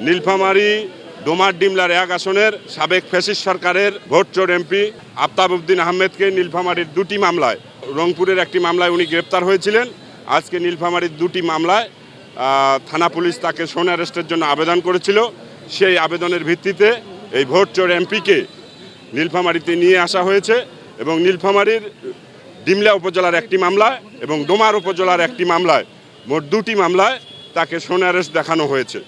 নীলফামারী ডোমার-ডিমলার ১ আসনের সাবেক ফ্যাসিস্ট সরকারের ভোটচোর এমপি আফতাব উদ্দিন আহমেদকে নীলফামারীর ২টি মামলায়, রংপুরের একটি মামলায় উনি গ্রেপ্তার হয়েছিলেন। আজকে নীলফামারীর ২টি মামলায় থানা পুলিশ তাকে সোন অ্যারেস্টের জন্য আবেদন করেছিল। সেই আবেদনের ভিত্তিতে এই ভোটচোর এমপিকে নীলফামারীতে নিয়ে আসা হয়েছে এবং নীলফামারীর ডিমলা উপজেলার একটি মামলায় এবং ডোমার উপজেলার একটি মামলায়, মোট ২টি মামলায় তাকে সোন অ্যারেস্ট দেখানো হয়েছে।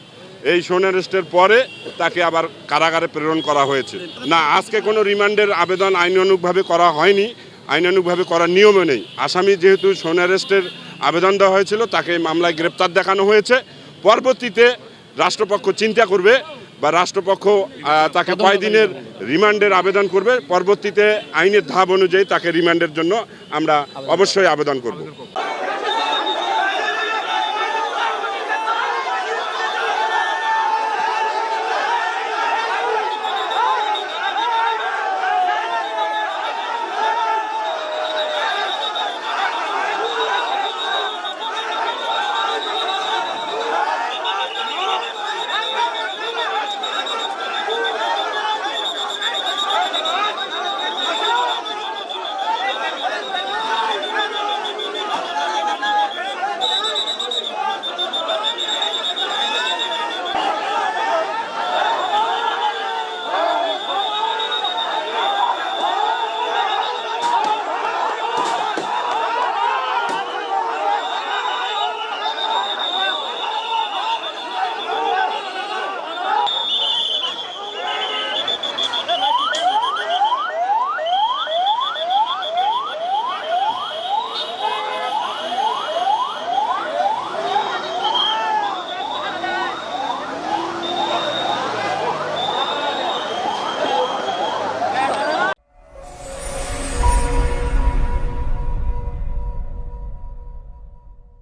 এই সোন অ্যারেস্টের পরে তাকে আবার কারাগারে প্রেরণ করা হয়েছে। না, আজকে কোনো রিমান্ডের আবেদন আইনানুগভাবে করা হয়নি, আইনানুগভাবে করার নিয়মও নেই। আসামি যেহেতু সোন অ্যারেস্টের আবেদন দেওয়া হয়েছিল, তাকে মামলায় গ্রেপ্তার দেখানো হয়েছে। পরবর্তীতে রাষ্ট্রপক্ষ চিন্তা করবে বা রাষ্ট্রপক্ষ তাকে কয়দিনের রিমান্ডের আবেদন করবে। পরবর্তীতে আইনের ধাপ অনুযায়ী তাকে রিমান্ডের জন্য আমরা অবশ্যই আবেদন করব।